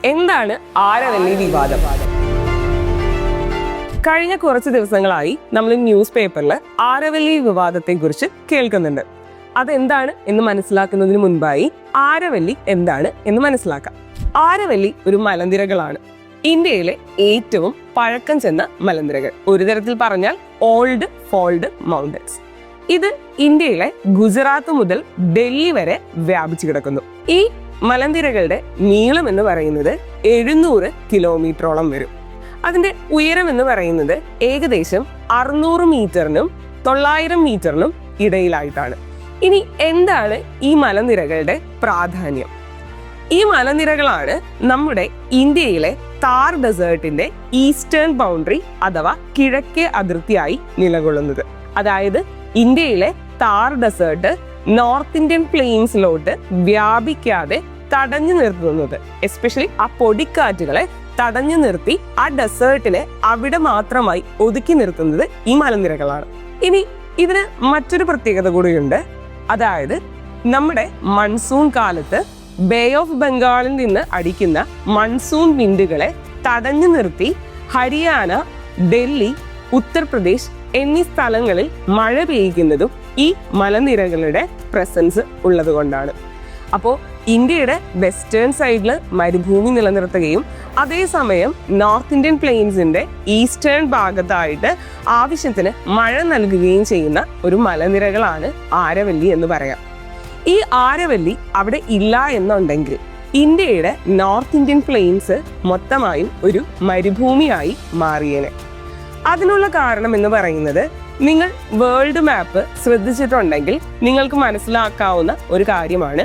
എന്താണ് ആരവല്ലി വിവാദം? കഴിഞ്ഞ കുറച്ച് ദിവസങ്ങളായി നമ്മൾ ന്യൂസ് പേപ്പറിൽ ആരവല്ലി വിവാദത്തെക്കുറിച്ച് കേൾക്കുന്നുണ്ട്. അതെന്താണ് എന്ന് മനസ്സിലാക്കുന്നതിന് മുൻപായി ആരവല്ലി എന്താണ് എന്ന് മനസ്സിലാക്കാം. ആരവല്ലി ഒരു മലനിരകളാണ്. ഇന്ത്യയിലെ ഏറ്റവും പഴക്കം ചെന്ന മലനിരകൾ. ഒരു തരത്തിൽ പറഞ്ഞാൽ ഓൾഡ് ഫോൾഡ് മൗണ്ടൻസ്. ഇത് ഇന്ത്യയിലെ ഗുജറാത്ത് മുതൽ ഡൽഹി വരെ വ്യാപിച്ചു കിടക്കുന്നു. ഈ മലനിരകളുടെ നീളം എന്ന് പറയുന്നത് 700 കിലോമീറ്ററോളം വരും. അതിന്റെ ഉയരം എന്ന് പറയുന്നത് ഏകദേശം 600 മീറ്ററിനും 900 മീറ്ററിനും ഇടയിലായിട്ടാണ്. ഇനി എന്താണ് ഈ മലനിരകളുടെ പ്രാധാന്യം? ഈ മലനിരകളാണ് നമ്മുടെ ഇന്ത്യയിലെ താർ ഡെസേർട്ടിന്റെ ഈസ്റ്റേൺ ബൗണ്ടറി അഥവാ കിഴക്കേ അതിർത്തിയായി നിലകൊള്ളുന്നത്. അതായത് ഇന്ത്യയിലെ താർ ഡെസേർട്ട് നോർത്ത് ഇന്ത്യൻ പ്ലെയിൻസിലോട്ട് വ്യാപിക്കാതെ തടഞ്ഞു നിർത്തുന്നത്, എസ്പെഷ്യലി ആ പൊടിക്കാറ്റുകളെ തടഞ്ഞു നിർത്തി ആ ഡെസേർട്ടിനെ അവിടെ മാത്രമായി ഒതുക്കി നിർത്തുന്നത് ഈ മലനിരകളാണ്. ഇനി ഇതിന് മറ്റൊരു പ്രത്യേകത കൂടിയുണ്ട്. അതായത് നമ്മുടെ മൺസൂൺ കാലത്ത് ബേ ഓഫ് ബംഗാളിൽ നിന്ന് അടിക്കുന്ന മൺസൂൺ വിൻഡുകളെ തടഞ്ഞു നിർത്തി ഹരിയാന, ഡൽഹി, ഉത്തർപ്രദേശ് എന്നീ സ്ഥലങ്ങളിൽ മഴ പെയ്യ്ക്കുന്നതും ഈ മലനിരകളുടെ പ്രസൻസ് ഉള്ളത് കൊണ്ടാണ്. അപ്പോൾ ഇന്ത്യയുടെ വെസ്റ്റേൺ സൈഡിൽ മരുഭൂമി നിലനിർത്തുകയും അതേസമയം നോർത്ത് ഇന്ത്യൻ പ്ലെയിൻസിന്റെ ഈസ്റ്റേൺ ഭാഗത്തായിട്ട് ആവശ്യത്തിന് മഴ നൽകുകയും ചെയ്യുന്ന ഒരു മലനിരകളാണ് ആരവല്ലി എന്ന് പറയാം. ഈ ആരവല്ലി അവിടെ ഇല്ല എന്നുണ്ടെങ്കിൽ ഇന്ത്യയുടെ നോർത്ത് ഇന്ത്യൻ പ്ലെയിൻസ് മൊത്തമായും ഒരു മരുഭൂമിയായി മാറിയേനെ. അതിനുള്ള കാരണം എന്ന് പറയുന്നത്, നിങ്ങൾ വേൾഡ് മാപ്പ് ശ്രദ്ധിച്ചിട്ടുണ്ടെങ്കിൽ നിങ്ങൾക്ക് മനസ്സിലാക്കാവുന്ന ഒരു കാര്യമാണ്.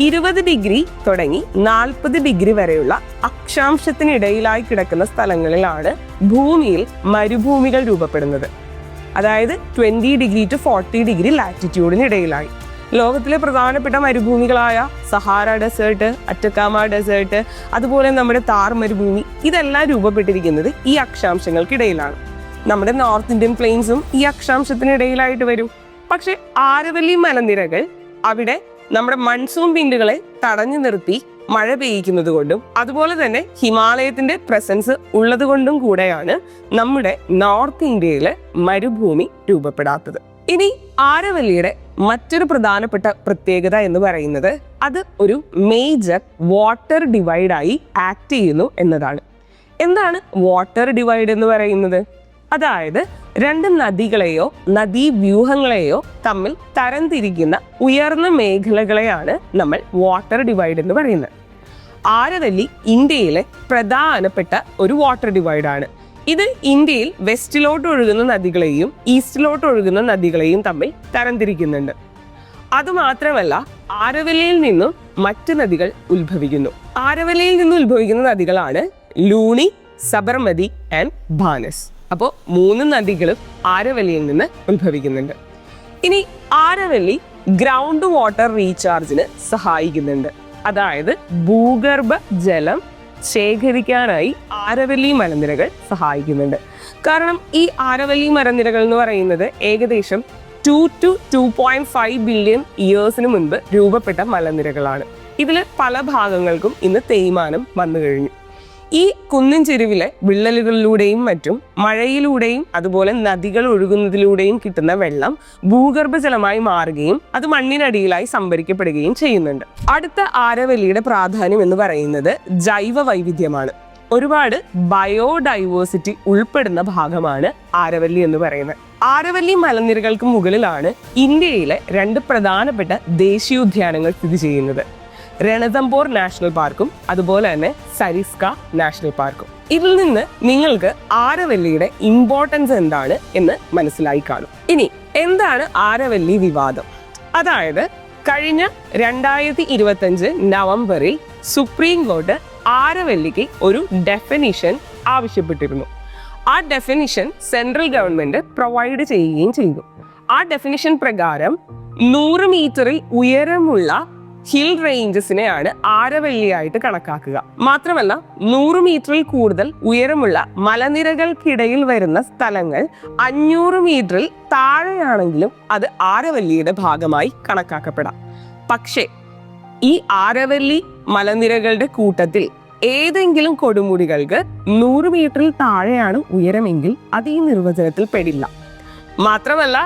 20 ഡിഗ്രി തുടങ്ങി 40 ഡിഗ്രി വരെയുള്ള അക്ഷാംശത്തിനിടയിലായി കിടക്കുന്ന സ്ഥലങ്ങളിലാണ് ഭൂമിയിൽ മരുഭൂമികൾ രൂപപ്പെടുന്നത്. അതായത് 20 ഡിഗ്രി ടു 40 ഡിഗ്രി ലാറ്റിറ്റ്യൂഡിനിടയിലായി. ലോകത്തിലെ പ്രധാനപ്പെട്ട മരുഭൂമികളായ സഹാറ ഡെസേർട്ട്, അറ്റക്കാമ ഡെസേർട്ട്, അതുപോലെ നമ്മുടെ താർ മരുഭൂമി, ഇതെല്ലാം രൂപപ്പെട്ടിരിക്കുന്നത് ഈ അക്ഷാംശങ്ങൾക്കിടയിലാണ്. നമ്മുടെ നോർത്ത് ഇന്ത്യൻ പ്ലെയിൻസും ഈ അക്ഷാംശത്തിനിടയിലായിട്ട് വരും. പക്ഷെ ആരവല്ലി മലനിരകൾ അവിടെ നമ്മുടെ മൺസൂൺ വിൻഡുകളെ തടഞ്ഞു നിർത്തി മഴ പെയ്യിക്കുന്നത് കൊണ്ടും അതുപോലെ തന്നെ ഹിമാലയത്തിന്റെ പ്രസൻസ് ഉള്ളത് കൊണ്ടും കൂടെയാണ് നമ്മുടെ നോർത്ത് ഇന്ത്യയിലെ മരുഭൂമി രൂപപ്പെടാത്തത്. ഇനി ആരവല്ലിയുടെ മറ്റൊരു പ്രധാനപ്പെട്ട പ്രത്യേകത എന്ന് പറയുന്നത്, അത് ഒരു മേജർ വാട്ടർ ഡിവൈഡായി ആക്ട് ചെയ്യുന്നു എന്നതാണ്. എന്താണ് വാട്ടർ ഡിവൈഡ് എന്ന് പറയുന്നത്? അതായത് രണ്ട് നദികളെയോ നദീവ്യൂഹങ്ങളെയോ തമ്മിൽ തരംതിരിക്കുന്ന ഉയർന്ന മേഖലകളെയാണ് നമ്മൾ വാട്ടർ ഡിവൈഡ് എന്ന് പറയുന്നത്. ആരവല്ലി ഇന്ത്യയിലെ പ്രധാനപ്പെട്ട ഒരു വാട്ടർ ഡിവൈഡാണ്. ഇത് ഇന്ത്യയിൽ വെസ്റ്റിലോട്ട് ഒഴുകുന്ന നദികളെയും ഈസ്റ്റിലോട്ട് ഒഴുകുന്ന നദികളെയും തമ്മിൽ തരംതിരിക്കുന്നുണ്ട്. അതുമാത്രമല്ല, ആരവല്ലിയിൽ നിന്നും മറ്റു നദികൾ ഉത്ഭവിക്കുന്നു. ആരവല്ലിയിൽ നിന്നും ഉത്ഭവിക്കുന്ന നദികളാണ് ലൂണി, സബർമതി ആൻഡ് ബാനസ്. അപ്പോൾ 3 നദികളും ആരവല്ലിയിൽ നിന്ന് ഉത്ഭവിക്കുന്നുണ്ട്. ഇനി ആരവല്ലി ഗ്രൗണ്ട് വാട്ടർ റീചാർജിന് സഹായിക്കുന്നുണ്ട്. അതായത് ഭൂഗർഭ ജലം ശേഖരിക്കാനായി ആരവല്ലി മലനിരകൾ സഹായിക്കുന്നുണ്ട്. കാരണം ഈ ആരവല്ലി മലനിരകൾ എന്ന് പറയുന്നത് ഏകദേശം 2 to 2.5 ബില്യൺ ഇയേഴ്സിന് മുൻപ് രൂപപ്പെട്ട മലനിരകളാണ്. ഇതിൽ പല ഭാഗങ്ങൾക്കും ഇന്ന് തേയ്മാനം വന്നു കഴിഞ്ഞു. ഈ കുന്നിൻ ചെരുവിലെ വിള്ളലുകളിലൂടെയും മറ്റും മഴയിലൂടെയും അതുപോലെ നദികൾ ഒഴുകുന്നതിലൂടെയും കിട്ടുന്ന വെള്ളം ഭൂഗർഭജലമായി മാറുകയും അത് മണ്ണിനടിയിലായി സംഭരിക്കപ്പെടുകയും ചെയ്യുന്നുണ്ട്. അടുത്ത ആരവല്ലിയുടെ പ്രാധാന്യം എന്ന് പറയുന്നത് ജൈവ വൈവിധ്യമാണ്. ഒരുപാട് ബയോഡൈവേഴ്സിറ്റി ഉൾപ്പെടുന്ന ഭാഗമാണ് ആരവല്ലി എന്ന് പറയുന്നത്. ആരവല്ലി മലനിരകൾക്ക് മുകളിലാണ് ഇന്ത്യയിലെ 2 പ്രധാനപ്പെട്ട ദേശീയോദ്യാനങ്ങൾ സ്ഥിതി ചെയ്യുന്നത്. രണഥംബോർ നാഷണൽ പാർക്കും അതുപോലെ തന്നെ സരിസ്ക നാഷണൽ പാർക്കും. ഇതിൽ നിന്ന് നിങ്ങൾക്ക് ആരവല്ലിയുടെ ഇമ്പോർട്ടൻസ് എന്താണ് എന്ന് മനസ്സിലായി കാണും. ഇനി എന്താണ് ആരവല്ലി വിവാദം? അതായത് കഴിഞ്ഞ 2025 നവംബറിൽ സുപ്രീം കോടതി ആരവല്ലിക്ക് ഒരു ഡെഫിനിഷൻ ആവശ്യപ്പെട്ടിരുന്നു. ആ ഡെഫിനിഷൻ സെൻട്രൽ ഗവൺമെന്റ് പ്രൊവൈഡ് ചെയ്യുകയും ചെയ്തു. ആ ഡെഫിനിഷൻ പ്രകാരം 100 മീറ്ററിൽ ഉയരമുള്ള ഹിൽ റേഞ്ചസിനെയാണ് ആരവല്ലിയായിട്ട് കണക്കാക്കുക. മാത്രമല്ല 100 മീറ്ററിൽ കൂടുതൽ ഉയരമുള്ള മലനിരകൾക്കിടയിൽ വരുന്ന സ്ഥലങ്ങൾ 500 മീറ്ററിൽ താഴെയാണെങ്കിലും അത് ആരവല്ലിയുടെ ഭാഗമായി കണക്കാക്കപ്പെടാം. പക്ഷേ ഈ ആരവല്ലി മലനിരകളുടെ കൂട്ടത്തിൽ ഏതെങ്കിലും കൊടുമുടികൾക്ക് 100 മീറ്ററിൽ താഴെയാണ് ഉയരമെങ്കിൽ അത് ഈ നിർവചനത്തിൽ പെടില്ല. മാത്രമല്ല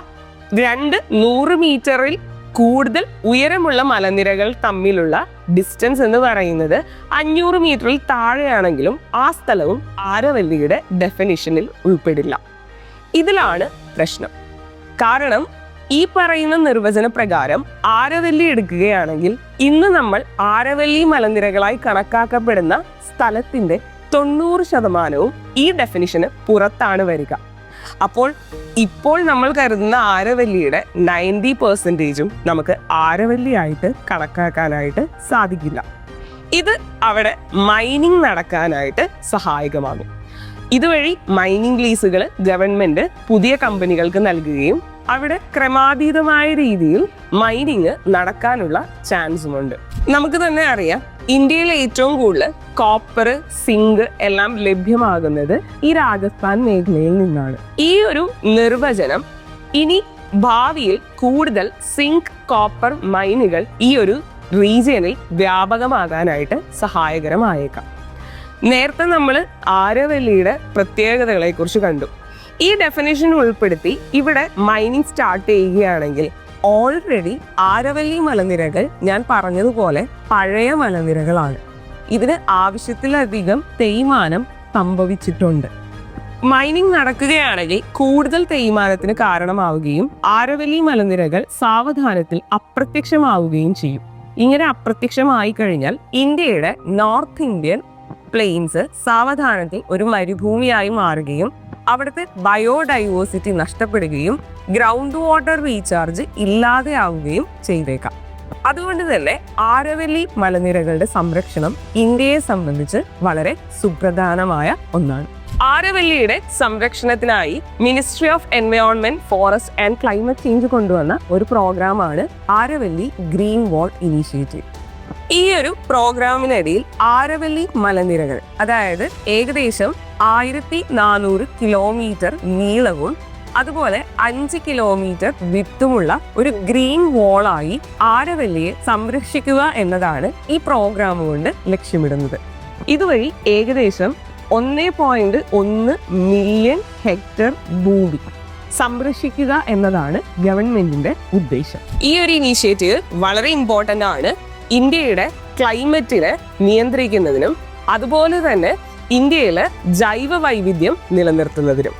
100 മീറ്ററിൽ കൂടുതൽ ഉയരമുള്ള മലനിരകൾ തമ്മിലുള്ള ഡിസ്റ്റൻസ് എന്ന് പറയുന്നത് 500 മീറ്ററിൽ താഴെയാണെങ്കിലും ആ സ്ഥലവും ആരവല്ലിയുടെ ഡെഫിനിഷനിൽ ഉൾപ്പെടില്ല. ഇതിലാണ് പ്രശ്നം. കാരണം ഈ പറയുന്ന നിർവചന പ്രകാരം ആരവല്ലി എടുക്കുകയാണെങ്കിൽ ഇന്ന് നമ്മൾ ആരവല്ലി മലനിരകളായി കണക്കാക്കപ്പെടുന്ന സ്ഥലത്തിന്റെ 90% ഈ ഡെഫിനിഷന് പുറത്താണ് വരിക. അപ്പോൾ ഇപ്പോൾ നമ്മൾ കരുതുന്ന ആരവല്ലിയുടെ 90% നമുക്ക് ആരവല്ലിയായിട്ട് കണക്കാക്കാനായിട്ട് സാധിക്കില്ല. ഇത് അവിടെ മൈനിങ് നടക്കാനായിട്ട് സഹായകമാകും. ഇതുവഴി മൈനിങ് ലീസുകൾ ഗവൺമെന്റ് പുതിയ കമ്പനികൾക്ക് നൽകുകയും അവിടെ ക്രമാതീതമായ രീതിയിൽ മൈനിങ് നടക്കാനുള്ള ചാൻസുമുണ്ട്. നമുക്ക് തന്നെ അറിയാം, ഇന്ത്യയിൽ ഏറ്റവും കൂടുതൽ കോപ്പർ, സിങ്ക് എല്ലാം ലഭ്യമാകുന്നത് ഈ രാജസ്ഥാൻ മേഖലയിൽ നിന്നാണ്. ഈ ഒരു നിർവചനം ഇനി ഭാവിയിൽ കൂടുതൽ സിങ്ക്, കോപ്പർ മൈനുകൾ ഈ ഒരു റീജിയനിൽ വ്യാപകമാകാനായിട്ട് സഹായകരമായേക്കാം. നേരത്തെ നമ്മൾ ആരവല്ലിയുടെ പ്രത്യേകതകളെ കുറിച്ച് കണ്ടു. ഈ ഡെഫിനിഷൻ ഉൾപ്പെടുത്തി ഇവിടെ മൈനിങ് സ്റ്റാർട്ട് ചെയ്യുകയാണെങ്കിൽ ഓൾറെഡി ആരവല്ലി മലനിരകൾ ഞാൻ പറഞ്ഞതുപോലെ പഴയ മലനിരകളാണ്. ഇതിന് ആവശ്യത്തിലധികം തേയ്മാനം സംഭവിച്ചിട്ടുണ്ട്. മൈനിങ് നടക്കുകയാണെങ്കിൽ കൂടുതൽ തേയ്മാനത്തിന് കാരണമാവുകയും ആരവല്ലി മലനിരകൾ സാവധാനത്തിൽ അപ്രത്യക്ഷമാവുകയും ചെയ്യും. ഇങ്ങനെ അപ്രത്യക്ഷമായി കഴിഞ്ഞാൽ ഇന്ത്യയുടെ നോർത്ത് ഇന്ത്യൻ പ്ലെയിൻസ് സാവധാനത്തിൽ ഒരു മരുഭൂമിയായി മാറുകയും അവിടുത്തെ ബയോഡൈവേഴ്സിറ്റി നഷ്ടപ്പെടുകയും ഗ്രൗണ്ട് വാട്ടർ റീചാർജ് ഇല്ലാതെയാവുകയും ചെയ്തേക്കാം. അതുകൊണ്ട് തന്നെ ആരവല്ലി മലനിരകളുടെ സംരക്ഷണം ഇന്ത്യയെ സംബന്ധിച്ച് വളരെ സുപ്രധാനമായ ഒന്നാണ്. ആരവല്ലിയുടെ സംരക്ഷണത്തിനായി ministry of environment, forest and climate change കൊണ്ടുവന്ന ഒരു പ്രോഗ്രാമാണ് ആരവല്ലി ഗ്രീൻ വാൾ ഇനീഷ്യേറ്റീവ്. ഈ ഒരു പ്രോഗ്രാമിനിടയിൽ ആരവല്ലി മലനിരകൾ, അതായത് ഏകദേശം 1400 കിലോമീറ്റർ നീളവും അതുപോലെ 5 കിലോമീറ്റർ വിത്തുമുള്ള ഒരു ഗ്രീൻ വാളായി ആരവല്ലിയെ സംരക്ഷിക്കുക എന്നതാണ് ഈ പ്രോഗ്രാം കൊണ്ട് ലക്ഷ്യമിടുന്നത്. ഇതുവഴി ഏകദേശം 1.1 മില്യൺ ഹെക്ടർ ഭൂമി സംരക്ഷിക്കുക എന്നതാണ് ഗവൺമെന്റിന്റെ ഉദ്ദേശം. ഈ ഒരു ഇനീഷ്യേറ്റീവ് വളരെ ഇമ്പോർട്ടന്റ് ആണ് ഇന്ത്യയുടെ ക്ലൈമറ്റിനെ നിയന്ത്രിക്കുന്നതിനും അതുപോലെ തന്നെ ഇന്ത്യയിലെ ജൈവ വൈവിധ്യം നിലനിർത്തുന്നതിനും.